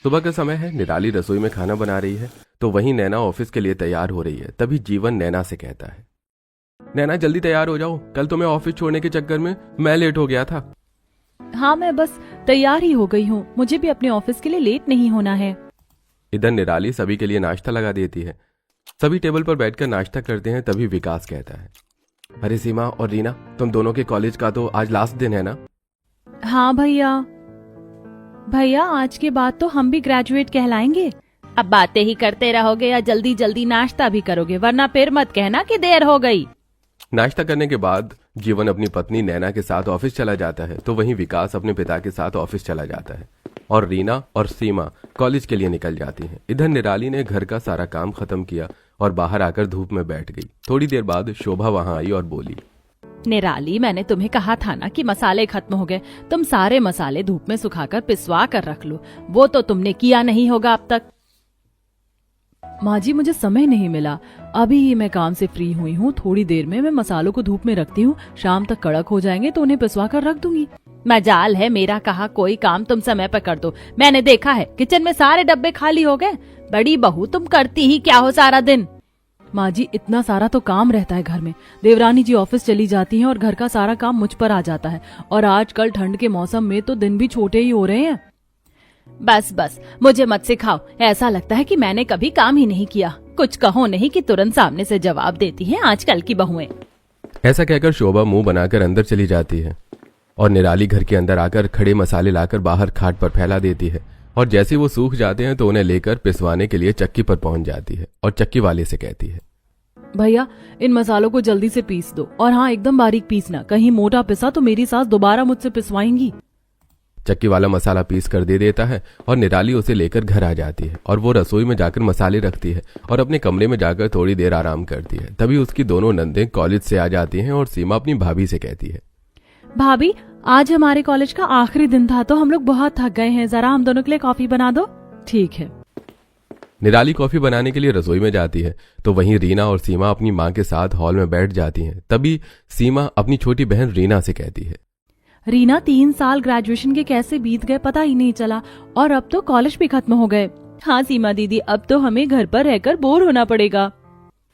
सुबह का समय है। निराली रसोई में खाना बना रही है तो वहीं नैना ऑफिस के लिए तैयार हो रही है। तभी जीवन नैना से कहता है, नैना जल्दी तैयार हो जाओ, कल तुम्हें ऑफिस छोड़ने के चक्कर में मैं लेट हो गया था। हाँ, मैं बस तैयार ही हो गई हूँ, मुझे भी अपने ऑफिस के लिए लेट नहीं होना है। इधर निराली सभी के लिए नाश्ता लगा देती है। सभी टेबल पर बैठकर नाश्ता करते हैं। तभी विकास कहता है, अरे सीमा और रीना, तुम दोनों के कॉलेज का तो आज लास्ट दिन है ना? हाँ भैया आज के बाद तो हम भी ग्रेजुएट कहलाएंगे। अब बातें ही करते रहोगे या जल्दी जल्दी नाश्ता भी करोगे, वरना फिर मत कहना कि देर हो गई। नाश्ता करने के बाद जीवन अपनी पत्नी नैना के साथ ऑफिस चला जाता है तो वहीं विकास अपने पिता के साथ ऑफिस चला जाता है और रीना और सीमा कॉलेज के लिए निकल जाती हैं। इधर निराली ने घर का सारा काम खत्म किया और बाहर आकर धूप में बैठ गई। थोड़ी देर बाद शोभा वहां आई और बोली, निराली, मैंने तुम्हें कहा था ना कि मसाले खत्म हो गए, तुम सारे मसाले धूप में सुखाकर पिसवा कर रख लो। वो तो तुमने किया नहीं होगा अब तक। माँ जी, मुझे समय नहीं मिला, अभी ही मैं काम से फ्री हुई हूँ। थोड़ी देर में मैं मसालों को धूप में रखती हूँ, शाम तक कड़क हो जाएंगे तो उन्हें पिसवा कर रख दूंगी। मजाल है, मेरा कहा कोई काम तुम समय पर कर दो। मैंने देखा है किचन में सारे डब्बे खाली हो गए। बड़ी बहू, तुम करती ही क्या हो सारा दिन? माँ जी, इतना सारा तो काम रहता है घर में। देवरानी जी ऑफिस चली जाती हैं और घर का सारा काम मुझ पर आ जाता है, और आजकल ठंड के मौसम में तो दिन भी छोटे ही हो रहे हैं। बस मुझे मत सिखाओ, ऐसा लगता है कि मैंने कभी काम ही नहीं किया। कुछ कहो नहीं कि तुरंत सामने से जवाब देती हैं आजकल की बहुएं। ऐसा कहकर शोभा मुंह बनाकर अंदर चली जाती है और निराली घर के अंदर आकर खड़े मसाले लाकर बाहर खाट पर फैला देती है और जैसे वो सूख जाते हैं तो उन्हें लेकर पिसवाने के लिए चक्की पर पहुंच जाती है और चक्की वाले से कहती है, भैया इन मसालों को जल्दी से पीस दो, और हाँ, एकदम बारीक पीसना, कहीं मोटा पिसा तो मेरी सास दोबारा मुझसे पिसवाएंगी। चक्की वाला मसाला पीस कर दे देता है और निराली उसे लेकर घर आ जाती है और वो रसोई में जाकर मसाले रखती है और अपने कमरे में जाकर थोड़ी देर आराम करती है। तभी उसकी दोनों नंदें कॉलेज से आ जाती हैं और सीमा अपनी भाभी से कहती है, भाभी, आज हमारे कॉलेज का आखिरी दिन था तो हम लोग बहुत थक गए हैं, जरा हम दोनों के लिए कॉफी बना दो। ठीक है। निराली कॉफी बनाने के लिए रसोई में जाती है तो वहीं रीना और सीमा अपनी माँ के साथ हॉल में बैठ जाती हैं। तभी सीमा अपनी छोटी बहन रीना से कहती है, रीना, 3 साल ग्रेजुएशन के कैसे बीत गए पता ही नहीं चला, और अब तो कॉलेज भी खत्म हो गए। हाँ सीमा दीदी, अब तो हमें घर पर रहकर बोर होना पड़ेगा।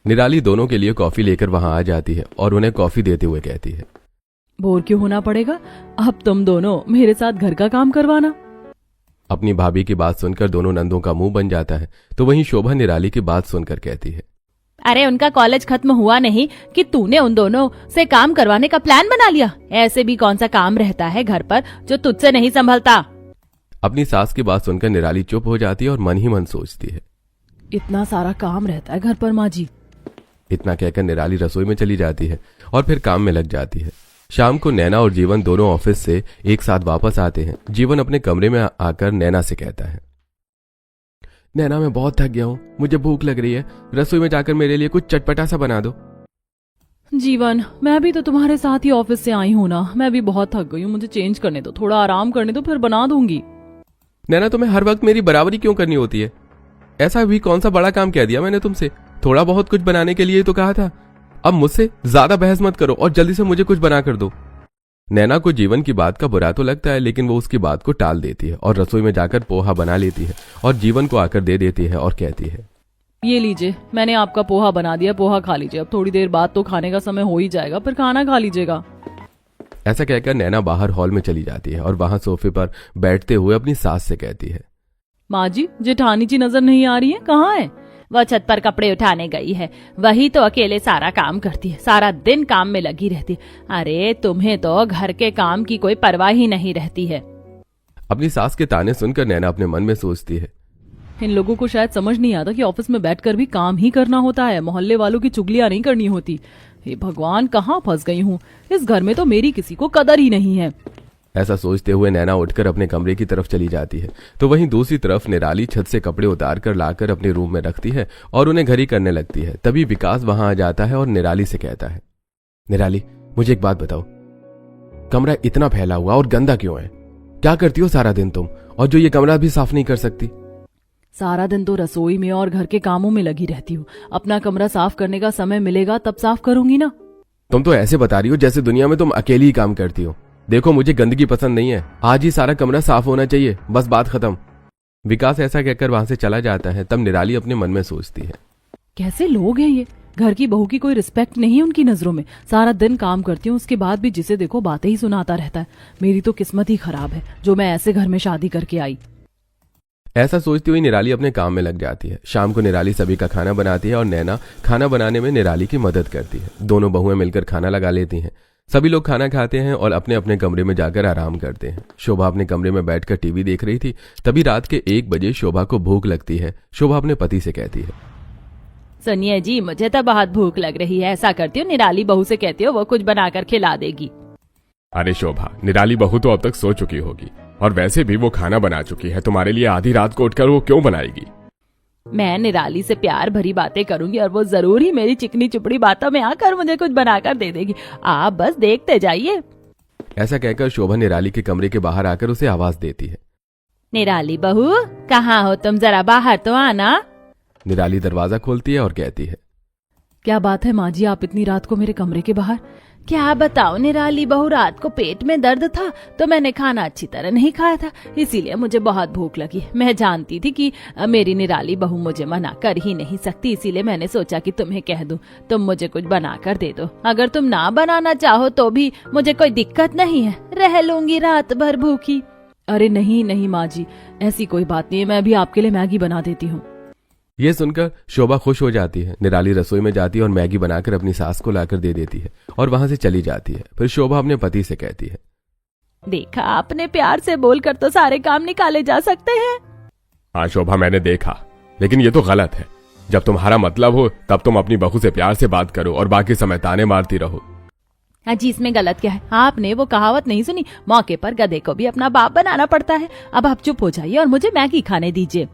निराली दोनों के लिए कॉफी लेकर वहां आ जाती है और उन्हें कॉफी देते हुए कहती है, बोर क्यों होना पड़ेगा, अब तुम दोनों मेरे साथ घर का काम करवाना। अपनी भाभी की बात सुनकर दोनों नंदों का मुंह बन जाता है तो वहीं शोभा निराली की बात सुनकर कहती है, अरे उनका कॉलेज खत्म हुआ नहीं कि तूने उन दोनों से काम करवाने का प्लान बना लिया। ऐसे भी कौन सा काम रहता है घर पर जो तुझसे नहीं संभलता। अपनी सास की बात सुनकर निराली चुप हो जाती है और मन ही मन सोचती है, इतना सारा काम रहता है घर पर माँ जी। इतना कहकर निराली रसोई में चली जाती है और फिर काम में लग जाती है। शाम को नैना और जीवन दोनों ऑफिस से एक साथ वापस आते हैं। जीवन अपने कमरे में आकर नैना से कहता है, नैना, मैं बहुत थक गया हूँ, मुझे भूख लग रही है, रसोई में जाकर मेरे लिए कुछ चटपटा सा बना दो। जीवन, मैं भी तो तुम्हारे साथ ही ऑफिस से आई हूँ ना, मैं भी बहुत थक गई हूँ, मुझे चेंज करने दो, थोड़ा आराम करने दो, फिर बना दूंगी। नैना, तुम्हें हर वक्त मेरी बराबरी क्यों करनी होती है? ऐसा भी कौन सा बड़ा काम कह दिया मैंने तुमसे? थोड़ा बहुत कुछ बनाने के लिए तो कहा था। अब मुझसे ज्यादा बहस मत करो और जल्दी से मुझे कुछ बना कर दो। नैना को जीवन की बात का बुरा तो लगता है लेकिन वो उसकी बात को टाल देती है और रसोई में जाकर पोहा बना लेती है और जीवन को आकर दे देती है और कहती है, ये लीजिए, मैंने आपका पोहा बना दिया, पोहा खा लीजिए। अब थोड़ी देर बाद तो खाने का समय हो ही जाएगा, फिर खाना खा लीजिएगा। ऐसा कहकर नैना बाहर हॉल में चली जाती है और वहां सोफे पर बैठते हुए अपनी सास से कहती है, माँ जी, जेठानी जी नजर नहीं आ रही है, कहाँ है? वह छत पर कपड़े उठाने गई है, वही तो अकेले सारा काम करती है, सारा दिन काम में लगी रहती है। अरे तुम्हें तो घर के काम की कोई परवाह ही नहीं रहती है। अपनी सास के ताने सुनकर नैना अपने मन में सोचती है, इन लोगों को शायद समझ नहीं आता कि ऑफिस में बैठकर भी काम ही करना होता है, मोहल्ले वालों की चुगलियां नहीं करनी होती। हे भगवान, कहाँ फंस गई हूँ, इस घर में तो मेरी किसी को कदर ही नहीं है। ऐसा सोचते हुए नैना उठकर अपने कमरे की तरफ चली जाती है तो वहीं दूसरी तरफ निराली छत से कपड़े उतार कर लाकर अपने रूम में रखती है और उन्हें घड़ी करने लगती है। तभी विकास वहां आ जाता है और निराली से कहता है, निराली, मुझे एक बात बताओ, कमरा इतना फैला हुआ और गंदा क्यों है? क्या करती हो सारा दिन तुम, और जो ये कमरा भी साफ नहीं कर सकती? सारा दिन तो रसोई में और घर के कामों में लगी रहती हूँ, अपना कमरा साफ करने का समय मिलेगा तब साफ करूंगी ना। तुम तो ऐसे बता रही हो जैसे दुनिया में तुम अकेली ही काम करती हो। देखो, मुझे गंदगी पसंद नहीं है, आज ही सारा कमरा साफ होना चाहिए, बस बात खत्म। विकास ऐसा कहकर वहां से चला जाता है। तब निराली अपने मन में सोचती है, कैसे लोग हैं ये, घर की बहू की कोई रिस्पेक्ट नहीं है उनकी नजरों में। सारा दिन काम करती हूँ, उसके बाद भी जिसे देखो बातें ही सुनाता रहता है। मेरी तो किस्मत ही खराब है जो मैं ऐसे घर में शादी करके आई। ऐसा सोचती हुई निराली अपने काम में लग जाती है। शाम को निराली सभी का खाना बनाती है और नैना खाना बनाने में निराली की मदद करती है। दोनों बहुएं मिलकर खाना लगा लेती हैं। सभी लोग खाना खाते हैं और अपने अपने कमरे में जाकर आराम करते हैं। शोभा अपने कमरे में बैठकर टीवी देख रही थी। तभी रात के 1 बजे शोभा को भूख लगती है। शोभा अपने पति से कहती है, सुनिए जी, मुझे तो बहुत भूख लग रही है। ऐसा करती हूँ, निराली बहू से कहती हो, वो कुछ बनाकर खिला देगी। अरे शोभा, निराली बहू तो अब तक सो चुकी होगी और वैसे भी वो खाना बना चुकी है। तुम्हारे लिए आधी रात को उठकर वो क्यों बनाएगी? मैं निराली से प्यार भरी बातें करूंगी और वो जरूर ही मेरी चिकनी चुपड़ी बातों में आकर मुझे कुछ बनाकर दे देगी। आप बस देखते जाइए। ऐसा कहकर शोभा निराली के कमरे के बाहर आकर उसे आवाज देती है, निराली बहू, कहाँ हो तुम? जरा बाहर तो आना। निराली दरवाजा खोलती है और कहती है, क्या बात है माँ जी, आप इतनी रात को मेरे कमरे के बाहर? क्या बताओ निराली बहू, रात को पेट में दर्द था तो मैंने खाना अच्छी तरह नहीं खाया था, इसीलिए मुझे बहुत भूख लगी। मैं जानती थी कि मेरी निराली बहू मुझे मना कर ही नहीं सकती, इसीलिए मैंने सोचा कि तुम्हें कह दूं, तुम मुझे कुछ बना कर दे दो। अगर तुम ना बनाना चाहो तो भी मुझे कोई दिक्कत नहीं है, रह लूंगी रात भर भूखी। अरे नहीं नहीं माँ जी, ऐसी कोई बात नहीं है, मैं भी आपके लिए मैगी बना देती हूँ। ये सुनकर शोभा खुश हो जाती है। निराली रसोई में जाती है और मैगी बनाकर अपनी सास को लाकर दे देती है और वहां से चली जाती है। फिर शोभा अपने पति से कहती है, देखा आपने, प्यार से बोलकर तो सारे काम निकाले जा सकते हैं। हाँ शोभा, मैंने देखा, लेकिन ये तो गलत है। जब तुम्हारा मतलब हो तब तुम अपनी बहू से प्यार से बात करो और बाकी समय ताने मारती रहो। जी, इसमें गलत क्या है? आपने वो कहावत नहीं सुनी, मौके पर गधे को भी अपना बाप बनाना पड़ता है। अब आप चुप हो जाइए और मुझे मैगी खाने दीजिए।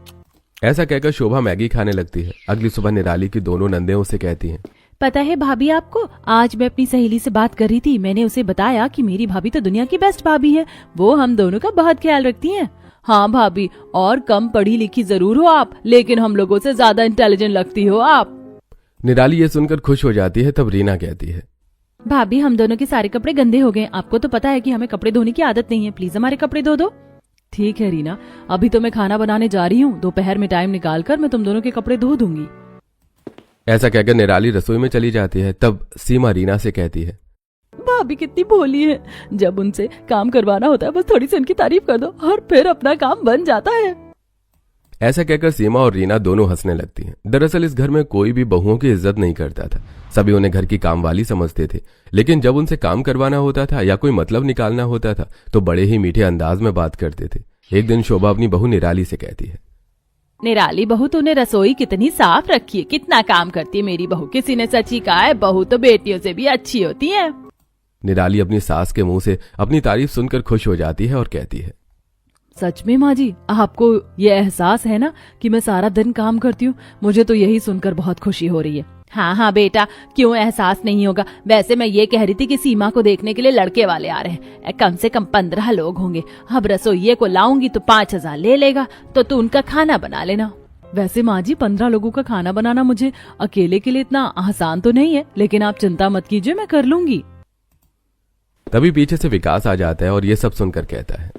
ऐसा कहकर शोभा मैगी खाने लगती है। अगली सुबह निराली की दोनों नंदे उसे कहती हैं, पता है भाभी आपको, आज मैं अपनी सहेली से बात कर रही थी। मैंने उसे बताया कि मेरी भाभी तो दुनिया की बेस्ट भाभी है, वो हम दोनों का बहुत ख्याल रखती हैं। हाँ भाभी, और कम पढ़ी लिखी जरूर हो आप, लेकिन हम लोगों से ज्यादा इंटेलिजेंट लगती हो आप। निराली ये सुनकर खुश हो जाती है। तब रीना कहती है, भाभी हम दोनों के सारे कपड़े गंदे हो गए, आपको तो पता है कि हमें कपड़े धोने की आदत नहीं है, प्लीज हमारे कपड़े धो दो। ठीक है रीना, अभी तो मैं खाना बनाने जा रही हूँ, दोपहर में टाइम निकालकर मैं तुम दोनों के कपड़े धो दूंगी। ऐसा कहकर निराली रसोई में चली जाती है। तब सीमा रीना से कहती है, भाभी कितनी भोली है, जब उनसे काम करवाना होता है बस थोड़ी सी उनकी तारीफ कर दो और फिर अपना काम बन जाता है। ऐसा कहकर सीमा और रीना दोनों हंसने लगती हैं। दरअसल इस घर में कोई भी बहुओं की इज्जत नहीं करता था, सभी उन्हें घर की कामवाली समझते थे। लेकिन जब उनसे काम करवाना होता था या कोई मतलब निकालना होता था तो बड़े ही मीठे अंदाज में बात करते थे। एक दिन शोभा अपनी बहू निराली से कहती है, निराली बहू, तूने रसोई कितनी साफ रखी है, कितना काम करती है मेरी बहू। किसी ने सच ही कहा है, बहू तो बेटियों से भी अच्छी होती है। निराली अपनी सास के मुंह से अपनी तारीफ सुनकर खुश हो जाती है और कहती है, सच में माँ जी, आपको ये एहसास है ना कि मैं सारा दिन काम करती हूँ? मुझे तो यही सुनकर बहुत खुशी हो रही है। हाँ हाँ बेटा, क्यों एहसास नहीं होगा। वैसे मैं ये कह रही थी कि सीमा को देखने के लिए लड़के वाले आ रहे हैं, कम से कम 15 लोग होंगे। अब रसोइये को लाऊंगी तो 5,000 ले लेगा, तो तू उनका खाना बना लेना। वैसे माँ जी, 15 लोगों का खाना बनाना मुझे अकेले के लिए इतना आसान तो नहीं है, लेकिन आप चिंता मत कीजिए, मैं कर लूंगी। तभी पीछे से विकास आ जाता है और ये सब सुनकर कहता है,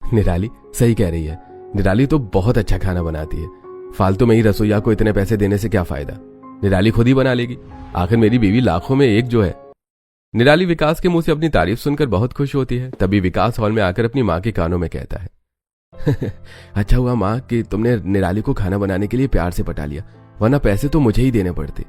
निराली सही कह रही है, निराली तो बहुत अच्छा खाना बनाती है। फालतू में ही रसोइया को इतने पैसे देने से क्या फायदा, निराली खुद ही बना लेगी, आखिर मेरी बीवी लाखों में एक जो है। निराली विकास के मुंह से अपनी तारीफ सुनकर बहुत खुश होती है। तभी विकास हॉल में आकर अपनी माँ के कानों में कहता है, अच्छा हुआ माँ कि तुमने निराली को खाना बनाने के लिए प्यार से पटा लिया, वरना पैसे तो मुझे ही देने पड़ते।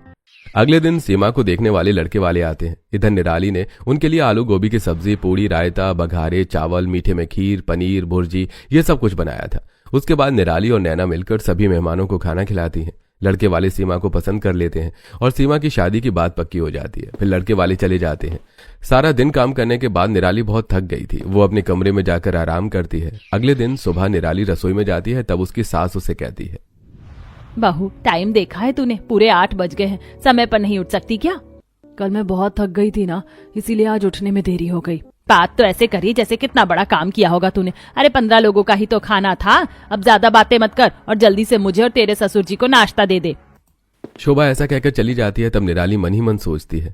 अगले दिन सीमा को देखने वाले लड़के वाले आते हैं। इधर निराली ने उनके लिए आलू गोभी की सब्जी, पूड़ी, रायता, बघारे, चावल, मीठे में खीर, पनीर, भुर्जी, ये सब कुछ बनाया था। उसके बाद निराली और नैना मिलकर सभी मेहमानों को खाना खिलाती हैं। लड़के वाले सीमा को पसंद कर लेते हैं और सीमा की शादी की बात पक्की हो जाती है। फिर लड़के वाले चले जाते हैं। सारा दिन काम करने के बाद निराली बहुत थक गई थी, वो अपने कमरे में जाकर आराम करती है। अगले दिन सुबह निराली रसोई में जाती है। तब उसकी सास उसे कहती है, बहू टाइम देखा है तूने, पूरे 8 बज गए हैं, समय पर नहीं उठ सकती क्या? कल मैं बहुत थक गई थी ना, इसीलिए आज उठने में देरी हो गई। बात तो ऐसे करी जैसे कितना बड़ा काम किया होगा तूने। अरे 15 लोगों का ही तो खाना था। अब ज्यादा बातें मत कर और जल्दी से मुझे और तेरे ससुर जी को नाश्ता दे दे। शोभा ऐसा कहकर चली जाती है। तब निराली मन ही मन सोचती है,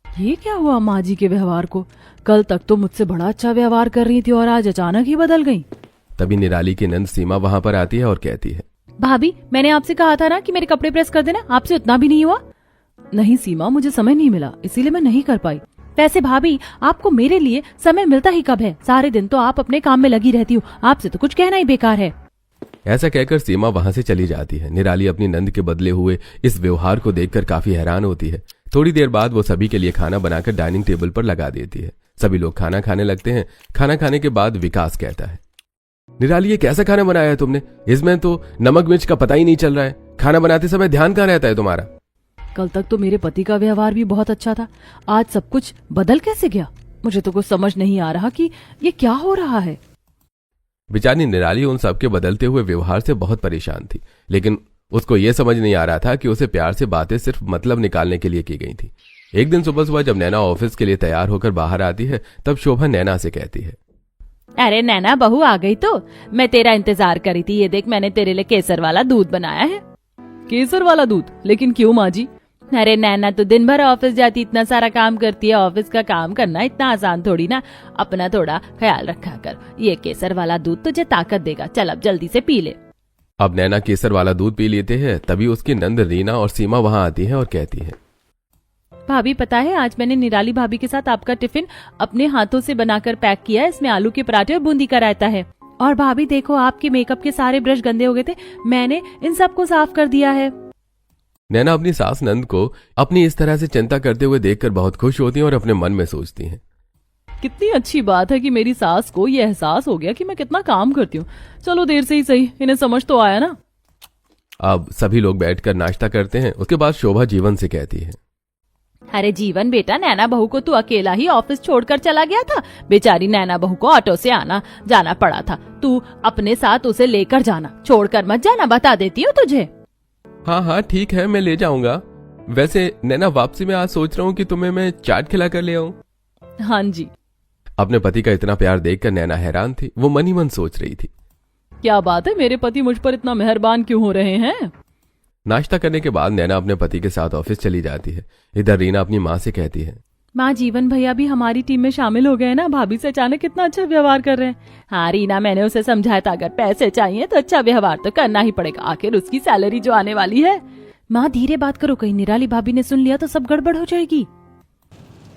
ये क्या हुआ माँ जी के व्यवहार को? कल तक तो मुझसे बड़ा अच्छा व्यवहार कर रही थी और आज अचानक ही बदल गई। तभी निराली की नंद सीमा वहां पर आती है और कहती है, भाभी मैंने आपसे कहा था ना कि मेरे कपड़े प्रेस कर देना, आपसे उतना भी नहीं हुआ। नहीं सीमा, मुझे समय नहीं मिला इसीलिए मैं नहीं कर पाई। वैसे भाभी आपको मेरे लिए समय मिलता ही कब है, सारे दिन तो आप अपने काम में लगी रहती हो, आपसे तो कुछ कहना ही बेकार है। ऐसा कहकर सीमा वहां से चली जाती है। निराली अपनी नंद के बदले हुए इस व्यवहार को देखकर काफी हैरान होती है। थोड़ी देर बाद वो सभी के लिए खाना बनाकर डाइनिंग टेबल पर लगा देती है। सभी लोग खाना खाने लगते हैं। खाना खाने के बाद विकास कहता है, निराली ये कैसा खाना बनाया है तुमने, इसमें तो नमक मिर्च का पता ही नहीं चल रहा है। खाना बनाते समय ध्यान कहाँ रहता है तुम्हारा? कल तक तो मेरे पति का व्यवहार भी बहुत अच्छा था, आज सब कुछ बदल कैसे गया? मुझे तो कुछ समझ नहीं आ रहा कि ये क्या हो रहा है। बेचारी निराली उन सबके बदलते हुए व्यवहार से बहुत परेशान थी, लेकिन उसको यह समझ नहीं आ रहा था कि उसे प्यार से बातें सिर्फ मतलब निकालने के लिए की गई थी। एक दिन सुबह सुबह जब नैना ऑफिस के लिए तैयार होकर बाहर आती है, तब शोभा नैना से कहती है, अरे नैना बहू आ गई तो मैं तेरा इंतजार करी थी। ये देख मैंने तेरे लिए केसर वाला दूध बनाया है। केसर वाला दूध? लेकिन क्यों माँ जी? अरे नैना तो दिन भर ऑफिस जाती, इतना सारा काम करती है, ऑफिस का काम करना इतना आसान थोड़ी ना, अपना थोड़ा ख्याल रखा कर। ये केसर वाला दूध तुझे ताकत देगा, चल अब जल्दी से पी ले। अब नैना केसर वाला दूध पी लेते हैं। तभी उसकी नंद रीना और सीमा वहां आती है और कहती है, भाभी पता है आज मैंने निराली भाभी के साथ आपका टिफिन अपने हाथों से बनाकर पैक किया है। इसमें आलू के पराठे और बूंदी का रायता है। और भाभी देखो आपके मेकअप के सारे ब्रश गंदे हो गए थे, मैंने इन सबको साफ कर दिया है। नैना अपनी सास नंद को अपनी इस तरह से चिंता करते हुए देखकर बहुत खुश होती है और अपने मन में सोचती हैं, कितनी अच्छी बात है कि मेरी सास को ये एहसास हो गया कि मैं कितना काम करती हूँ। चलो देर से ही सही, इन्हें समझ तो आया ना। अब सभी लोग बैठकर नाश्ता करते हैं। उसके बाद शोभा जीवन से कहती है, अरे जीवन बेटा, नैना बहू को तू अकेला ही ऑफिस छोड़कर चला गया था। बेचारी नैना बहू को ऑटो से आना जाना पड़ा था, तू अपने साथ उसे लेकर जाना, छोड़कर मत जाना, बता देती हूँ तुझे। हाँ हाँ ठीक है, मैं ले जाऊंगा। वैसे नैना वापसी में आज सोच रहा हूँ कि तुम्हें मैं चाट खिला कर ले आऊं। हाँ जी। अपने पति का इतना प्यार देखकर नैना हैरान थी। वो मन ही मन सोच रही थी, क्या बात है, मेरे पति मुझ पर इतना मेहरबान क्यों हो रहे हैं। नाश्ता करने के बाद नैना अपने पति के साथ ऑफिस चली जाती है। इधर रीना अपनी माँ से कहती है, माँ जीवन भैया भी हमारी टीम में शामिल हो गए ना, भाभी से अचानक कितना अच्छा व्यवहार कर रहे हैं। हाँ रीना, मैंने उसे समझाया था अगर पैसे चाहिए तो अच्छा व्यवहार तो करना ही पड़ेगा, आखिर उसकी सैलरी जो आने वाली है। माँ धीरे बात करो, कहीं निराली भाभी ने सुन लिया तो सब गड़बड़ हो जाएगी।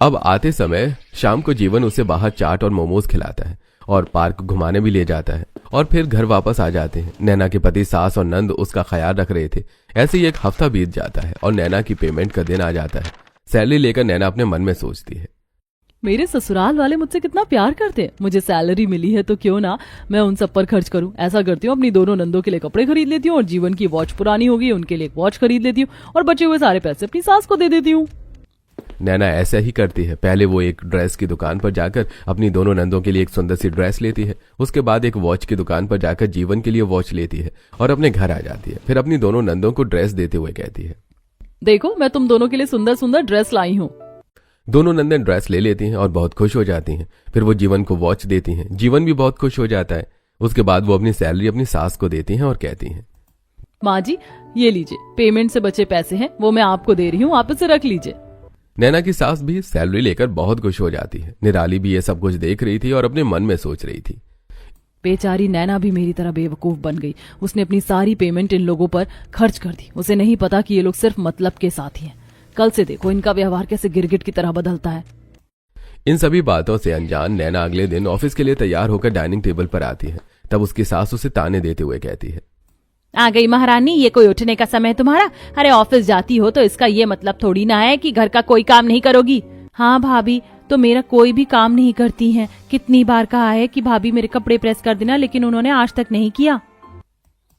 अब आते समय शाम को जीवन उसे बाहर चाट और मोमोज खिलाता है और पार्क घुमाने भी ले जाता है और फिर घर वापस आ जाते हैं। नैना के पति सास और नंद उसका ख्याल रख रहे थे। ऐसे ही एक हफ्ता बीत जाता है और नैना की पेमेंट का दिन आ जाता है। सैलरी लेकर नैना अपने मन में सोचती है, मेरे ससुराल वाले मुझसे कितना प्यार करते हैं, मुझे सैलरी मिली है तो क्यों ना मैं उन सब पर खर्च करूं। ऐसा करती हूँ, अपनी दोनों नंदों के लिए कपड़े खरीद लेती हूँ और जीवन की वॉच पुरानी होगी उनके लिए एक वॉच खरीद लेती हूँ और बचे हुए सारे पैसे अपनी सास को दे देती हूँ। नैना ऐसा ही करती है। पहले वो एक ड्रेस की दुकान पर जाकर अपनी दोनों नंदों के लिए एक सुंदर सी ड्रेस लेती है। उसके बाद एक वॉच की दुकान पर जाकर जीवन के लिए वॉच लेती है और अपने घर आ जाती है। फिर अपनी दोनों नंदों को ड्रेस देते हुए कहती है, देखो मैं तुम दोनों के लिए सुंदर सुंदर ड्रेस लाई हूँ। दोनों नंदन ड्रेस ले लेती हैं और बहुत खुश हो जाती हैं। फिर वो जीवन को वॉच देती हैं। जीवन भी बहुत खुश हो जाता है। उसके बाद वो अपनी सैलरी अपनी सास को देती हैं और कहती हैं, माँ जी ये लीजिए, पेमेंट से बचे पैसे हैं वो मैं आपको दे रही हूँ, आप इसे रख लीजिए। नैना की सास भी सैलरी लेकर बहुत खुश हो जाती है। निराली भी ये सब कुछ देख रही थी और अपने मन में सोच रही थी, बेचारी नैना भी मेरी तरह बेवकूफ बन गई। उसने अपनी सारी पेमेंट इन लोगों पर खर्च कर दी। उसे नहीं पता कि ये लोग सिर्फ मतलब के साथी हैं। कल से देखो इनका व्यवहार कैसे गिरगिट की तरह बदलता है। इन सभी बातों से अनजान नैना अगले दिन ऑफिस के लिए तैयार होकर डाइनिंग टेबल पर आती है। तब उसकी सास उसे ताने देते हुए कहती है, आ गई महारानी, ये कोई उठने का समय तुम्हारा? अरे ऑफिस जाती हो तो इसका ये मतलब थोड़ी ना है कि घर का कोई काम नहीं करोगी। हाँ भाभी तो मेरा कोई भी काम नहीं करती हैं। कितनी बार कहा है कि भाभी मेरे कपड़े प्रेस कर देना, लेकिन उन्होंने आज तक नहीं किया।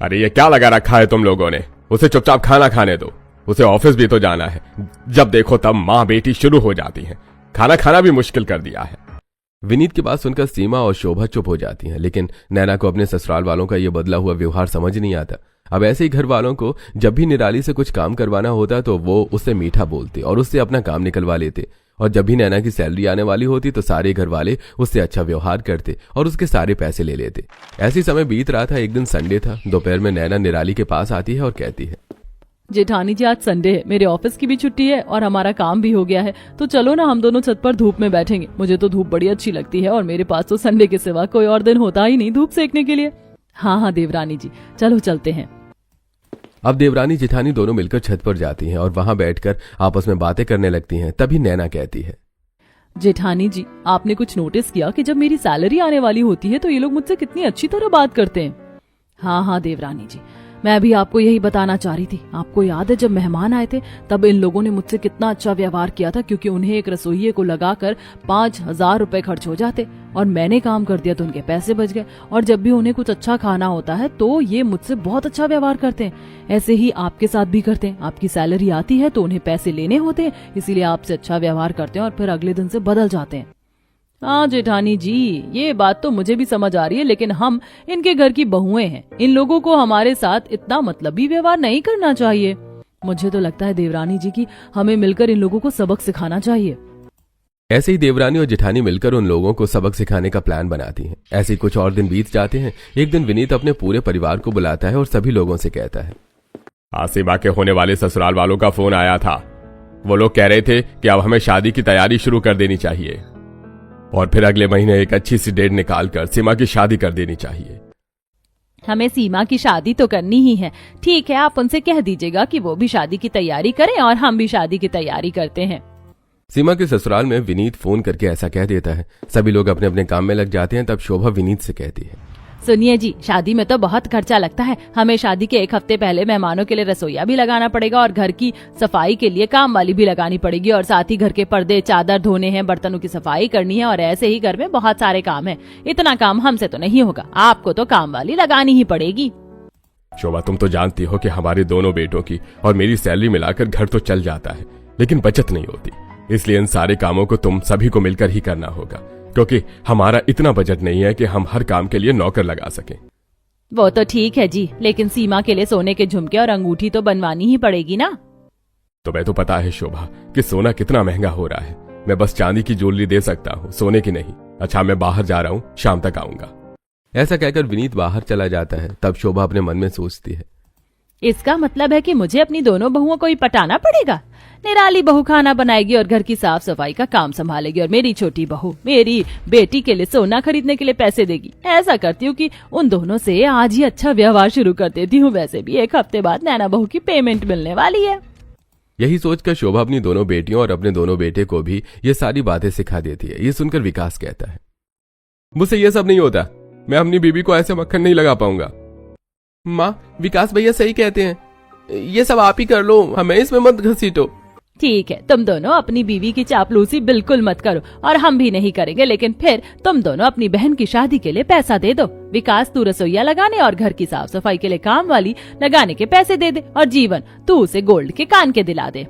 अरे ये क्या लगा रखा है तुम लोगों ने? उसे चुपचाप खाना खाने दो, उसे ऑफिस भी तो जाना है। जब देखो तब माँ बेटी शुरू हो जाती हैं। खाना खाना भी मुश्किल कर दिया है। विनीत की बात सुनकर सीमा और शोभा चुप हो जाती हैं, लेकिन नैना को अपने ससुराल वालों का ये बदला हुआ व्यवहार समझ नहीं आता। अब ऐसे ही घर वालों को जब भी निराली से कुछ काम करवाना होता तो वो उससे मीठा बोलते और उससे अपना काम निकलवा लेते, और जब भी नैना की सैलरी आने वाली होती तो सारे घर वाले उससे अच्छा व्यवहार करते और उसके सारे पैसे ले लेते। ऐसी समय बीत रहा था। एक दिन संडे था। दोपहर में नैना निराली के पास आती है और कहती है, जेठानी जी आज संडे है, मेरे ऑफिस की भी छुट्टी है और हमारा काम भी हो गया है, तो चलो ना हम दोनों छत पर धूप में बैठेंगे। मुझे तो धूप बड़ी अच्छी लगती है और मेरे पास तो संडे के सिवा कोई और दिन होता ही नहीं धूप सेकने के लिए। हाँ हाँ देवरानी जी, चलो चलते हैं। अब देवरानी जेठानी दोनों मिलकर छत पर जाती हैं और वहां बैठकर आपस में बातें करने लगती हैं। तभी नैना कहती है, जेठानी जी, आपने कुछ नोटिस किया कि जब मेरी सैलरी आने वाली होती है तो ये लोग मुझसे कितनी अच्छी तरह बात करते हैं। हाँ हाँ देवरानी जी, मैं भी आपको यही बताना चाह रही थी। आपको याद है जब मेहमान आए थे तब इन लोगों ने मुझसे कितना अच्छा व्यवहार किया था, क्योंकि उन्हें एक रसोइये को लगाकर 5,000 रुपए खर्च हो जाते और मैंने काम कर दिया तो उनके पैसे बच गए। और जब भी उन्हें कुछ अच्छा खाना होता है तो ये मुझसे बहुत अच्छा व्यवहार करते हैं। ऐसे ही आपके साथ भी करते हैं। आपकी सैलरी आती है तो उन्हें पैसे लेने होते हैं, इसीलिए आपसे अच्छा व्यवहार करते हैं और फिर अगले दिन से बदल जाते हैं। हाँ जेठानी जी, ये बात तो मुझे भी समझ आ रही है, लेकिन हम इनके घर की बहुएं हैं। इन लोगों को हमारे साथ इतना मतलबी व्यवहार नहीं करना चाहिए। मुझे तो लगता है देवरानी जी की हमें मिलकर इन लोगों को सबक सिखाना चाहिए। ऐसे ही देवरानी और जेठानी मिलकर उन लोगों को सबक सिखाने का प्लान बनाती हैं। ऐसे ही कुछ और दिन बीत जाते हैं। एक दिन विनीत अपने पूरे परिवार को बुलाता है और सभी लोगों से कहता है, आसिमा के होने वाले ससुराल वालों का फोन आया था। वो लोग कह रहे थे कि अब हमें शादी की तैयारी शुरू कर देनी चाहिए और फिर अगले महीने एक अच्छी सी डेट निकालकर सीमा की शादी कर देनी चाहिए। हमें सीमा की शादी तो करनी ही है। ठीक है, आप उनसे कह दीजिएगा कि वो भी शादी की तैयारी करें और हम भी शादी की तैयारी करते हैं। सीमा के ससुराल में विनीत फोन करके ऐसा कह देता है। सभी लोग अपने अपने काम में लग जाते हैं। तब शोभा विनीत से कहती है, सुनिए जी, शादी में तो बहुत खर्चा लगता है। हमें शादी के एक हफ्ते पहले मेहमानों के लिए रसोईया भी लगाना पड़ेगा और घर की सफाई के लिए काम वाली भी लगानी पड़ेगी और साथ ही घर के पर्दे चादर धोने हैं, बर्तनों की सफाई करनी है और ऐसे ही घर में बहुत सारे काम हैं। इतना काम हमसे तो नहीं होगा, आपको तो काम वाली लगानी ही पड़ेगी। शोभा, तुम तो जानती हो कि हमारे दोनों बेटों की और मेरी सैलरी मिलाकर घर तो चल जाता है, लेकिन बचत नहीं होती। इसलिए इन सारे कामों को तुम सभी को मिलकर ही करना होगा, क्योंकि हमारा इतना बजट नहीं है कि हम हर काम के लिए नौकर लगा सकें। वो तो ठीक है जी, लेकिन सीमा के लिए सोने के झुमके और अंगूठी तो बनवानी ही पड़ेगी ना। तुम्हें तो पता है शोभा कि सोना कितना महंगा हो रहा है। मैं बस चांदी की ज्वेलरी दे सकता हूँ, सोने की नहीं। अच्छा, मैं बाहर जा रहा हूँ, शाम तक आऊंगा। ऐसा कहकर विनीत बाहर चला जाता है। तब शोभा अपने मन में सोचती है, इसका मतलब है कि मुझे अपनी दोनों बहुओं को ही पटाना पड़ेगा। निराली बहू खाना बनाएगी और घर की साफ सफाई का काम संभालेगी और मेरी छोटी बहू मेरी बेटी के लिए सोना खरीदने के लिए पैसे देगी। ऐसा करती हूँ कि उन दोनों से आज ही अच्छा व्यवहार शुरू कर देती हूँ। वैसे भी एक हफ्ते बाद नैना बहू की पेमेंट मिलने वाली है। यही सोचकर शोभा अपनी दोनों बेटियों और अपने दोनों बेटे को भी ये सारी बातें सिखा देती है। ये सुनकर विकास कहता है, मुझसे ये सब नहीं होता। मैं अपनी बीबी को ऐसे मक्खन नहीं लगा पाऊंगा। माँ, विकास भैया सही कहते हैं, ये सब आप ही कर लो, हमें इसमें मत घसीटो। ठीक है, तुम दोनों अपनी बीवी की चापलूसी बिल्कुल मत करो और हम भी नहीं करेंगे, लेकिन फिर तुम दोनों अपनी बहन की शादी के लिए पैसा दे दो। विकास, तू रसोईया लगाने और घर की साफ सफाई के लिए काम वाली लगाने के पैसे दे दे और जीवन तू उसे गोल्ड के कान के दिला दे।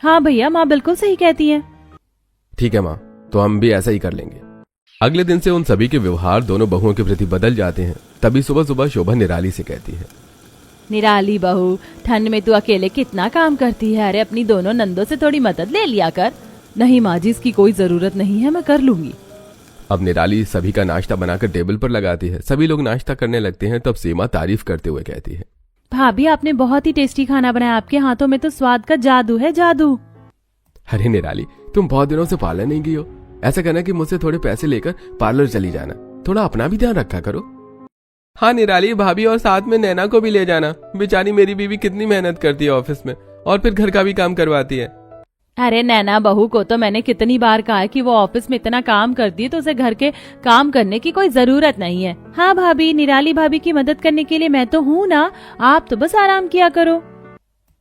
हाँ भैया, माँ बिल्कुल सही कहती है। ठीक है माँ, तो हम भी ऐसा ही कर लेंगे। अगले दिन से उन सभी के व्यवहार दोनों बहुओं के प्रति बदल जाते हैं। तभी सुबह सुबह शोभा निराली से कहती है, निराली बहू, ठंड में तू अकेले कितना काम करती है। अरे अपनी दोनों नंदों से थोड़ी मदद ले लिया कर। नहीं माँ जी, इसकी कोई जरूरत नहीं है, मैं कर लूंगी। अब निराली सभी का नाश्ता बनाकर टेबल पर लगाती है। सभी लोग नाश्ता करने लगते हैं। तब सीमा तारीफ करते हुए कहती है, भाभी आपने बहुत ही टेस्टी खाना बनाया। आपके हाथों में तो स्वाद का जादू है, जादू। अरे निराली, तुम बहुत दिनों से पार्लर नहीं गई हो। ऐसा करना कि मुझसे थोड़े पैसे लेकर पार्लर चली जाना। थोड़ा अपना भी ध्यान रखा करो। हाँ निराली भाभी, और साथ में नैना को भी ले जाना। बेचारी मेरी बीवी कितनी मेहनत करती है ऑफिस में और फिर घर का भी काम करवाती है। अरे नैना बहू को तो मैंने कितनी बार कहा है कि वो ऑफिस में इतना काम करती है तो उसे घर के काम करने की कोई जरूरत नहीं है। हाँ भाभी, निराली भाभी की मदद करने के लिए मैं तो हूँ ना, आप तो बस आराम किया करो।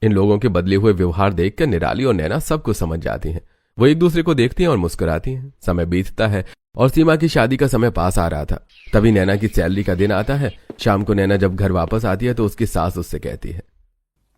इन लोगों के बदले हुए व्यवहार देखकर निराली और नैना सब कुछ समझ जाती हैं। वो एक दूसरे को देखती हैं और मुस्कुराती हैं। समय बीतता है और सीमा की शादी का समय पास आ रहा था। तभी नैना की सैलरी का दिन आता है। शाम को नैना जब घर वापस आती है तो उसकी सास उससे कहती है,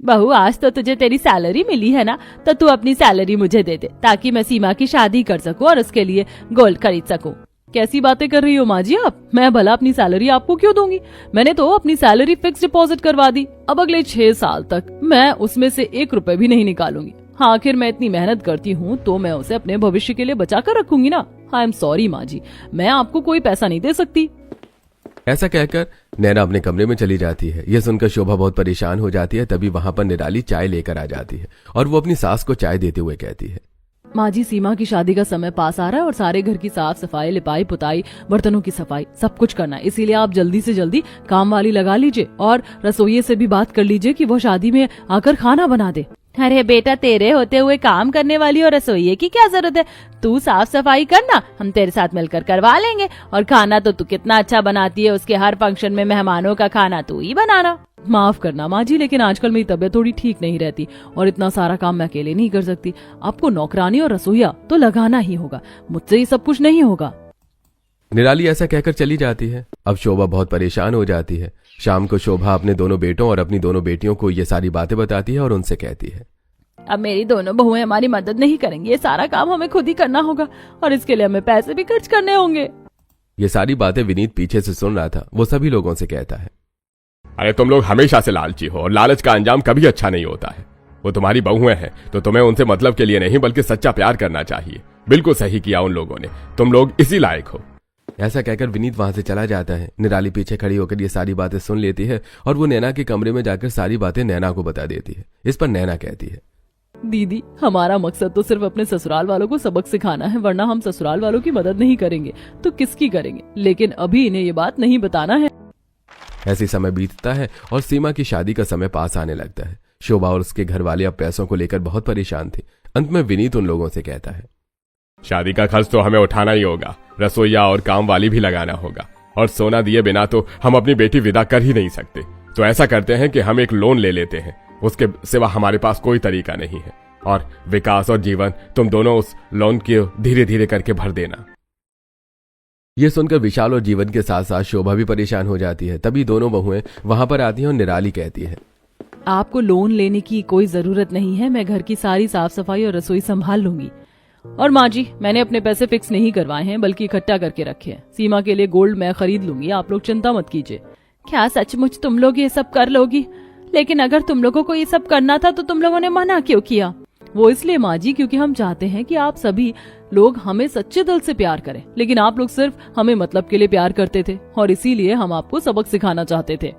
बहू आज तो तुझे तेरी सैलरी मिली है ना, तो तू अपनी सैलरी मुझे दे दे ताकि मैं सीमा की शादी कर सकूं और उसके लिए गोल्ड खरीद सकूं। कैसी बातें कर रही हो माँ जी आप? मैं भला अपनी सैलरी आपको क्यों दूंगी? मैंने तो अपनी सैलरी फिक्स डिपॉजिट करवा दी। अब अगले 6 साल तक मैं उसमें से 1 रुपए भी नहीं निकालूंगी। हाँ, आखिर मैं इतनी मेहनत करती हूँ तो मैं उसे अपने भविष्य के लिए बचा कर रखूंगी ना। आई एम सॉरी माँ जी, मैं आपको कोई पैसा नहीं दे सकती। ऐसा कहकर नैना अपने कमरे में चली जाती है। यह सुनकर शोभा बहुत परेशान हो जाती है। तभी वहां पर निराली चाय लेकर आ जाती है और वो अपनी सास को चाय देते हुए कहती है, माँ जी, सीमा की शादी का समय पास आ रहा है और सारे घर की साफ सफाई, लिपाई पुताई, बर्तनों की सफाई सब कुछ करना है। इसीलिए आप जल्दी से जल्दी काम वाली लगा लीजिए और रसोइये से भी बात कर लीजिए कि वो शादी में आकर खाना बना दे। अरे बेटा, तेरे होते हुए काम करने वाली और रसोइये की क्या जरूरत है? तू साफ सफाई करना, हम तेरे साथ मिलकर करवा लेंगे। और खाना तो तू कितना अच्छा बनाती है, उसके हर फंक्शन में मेहमानों का खाना तू ही बनाना। माफ करना माँ जी, लेकिन आजकल मेरी तबीयत थोड़ी ठीक नहीं रहती और इतना सारा काम मैं अकेले नहीं कर सकती। आपको नौकरानी और रसोइया तो लगाना ही होगा, मुझसे ये सब कुछ नहीं होगा। निराली ऐसा कहकर चली जाती है। अब शोभा बहुत परेशान हो जाती है। शाम को शोभा अपने दोनों बेटों और अपनी दोनों बेटियों को ये सारी बातें बताती है और उनसे कहती है, अब मेरी दोनों बहुएं हमारी मदद नहीं करेंगी, ये सारा काम हमें खुद ही करना होगा और इसके लिए हमें पैसे भी खर्च करने होंगे। ये सारी बातें विनीत पीछे से सुन रहा था। वो सभी लोगों से कहता है, अरे तुम लोग हमेशा से लालची हो और लालच का अंजाम कभी अच्छा नहीं होता है। वो तुम्हारी बहुएं हैं तो तुम्हें उनसे मतलब के लिए नहीं बल्कि सच्चा प्यार करना चाहिए। बिल्कुल सही किया उन लोगों ने, तुम लोग इसी लायक हो। ऐसा कहकर विनीत वहां से चला जाता है। निराली पीछे खड़ी होकर ये सारी बातें सुन लेती है और वो नैना के कमरे में जाकर सारी बातें नैना को बता देती है। इस पर नैना कहती है, दीदी, हमारा मकसद तो सिर्फ अपने ससुराल वालों को सबक सिखाना है, वरना हम ससुराल वालों की मदद नहीं करेंगे तो किसकी करेंगे? लेकिन अभी इन्हें ये बात नहीं बताना है। ऐसी समय बीतता है और सीमा की शादी का समय पास आने लगता है। शोभा और उसके घर वाले अब पैसों को लेकर बहुत परेशान थे। अंत में विनीत उन लोगों से कहता है, शादी का खर्च तो हमें उठाना ही होगा, रसोइया और काम वाली भी लगाना होगा और सोना दिए बिना तो हम अपनी बेटी विदा कर ही नहीं सकते। तो ऐसा करते हैं कि हम एक लोन ले लेते हैं, उसके सिवा हमारे पास कोई तरीका नहीं है। और विकास और जीवन, तुम दोनों उस लोन की धीरे धीरे करके भर देना। ये सुनकर विशाल और जीवन के साथ साथ शोभा भी परेशान हो जाती है। तभी दोनों बहुएं वहां पर आती हैं और निराली कहती है, आपको लोन लेने की कोई जरूरत नहीं है, मैं घर की सारी साफ सफाई और रसोई संभाल लूंगी। और माँ जी, मैंने अपने पैसे फिक्स नहीं करवाए हैं बल्कि इकट्ठा करके रखे हैं। सीमा के लिए गोल्ड मैं खरीद लूंगी, आप लोग चिंता मत कीजिए। क्या सचमुच तुम लोग ये सब कर लोगी? लेकिन अगर तुम लोगों को ये सब करना था तो तुम लोगों ने मना क्यों किया? वो इसलिए माँ जी, क्योंकि हम चाहते हैं कि आप सभी लोग हमें सच्चे दिल से प्यार करें, लेकिन आप लोग सिर्फ हमें मतलब के लिए प्यार करते थे और इसीलिए हम आपको सबक सिखाना चाहते थे।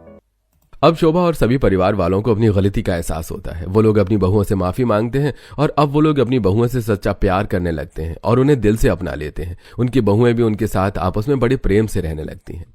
अब शोभा और सभी परिवार वालों को अपनी गलती का एहसास होता है। वो लोग अपनी बहुओं से माफी मांगते हैं और अब वो लोग अपनी बहुओं से सच्चा प्यार करने लगते हैं और उन्हें दिल से अपना लेते हैं। उनकी बहुएं भी उनके साथ आपस में बड़े प्रेम से रहने लगती हैं।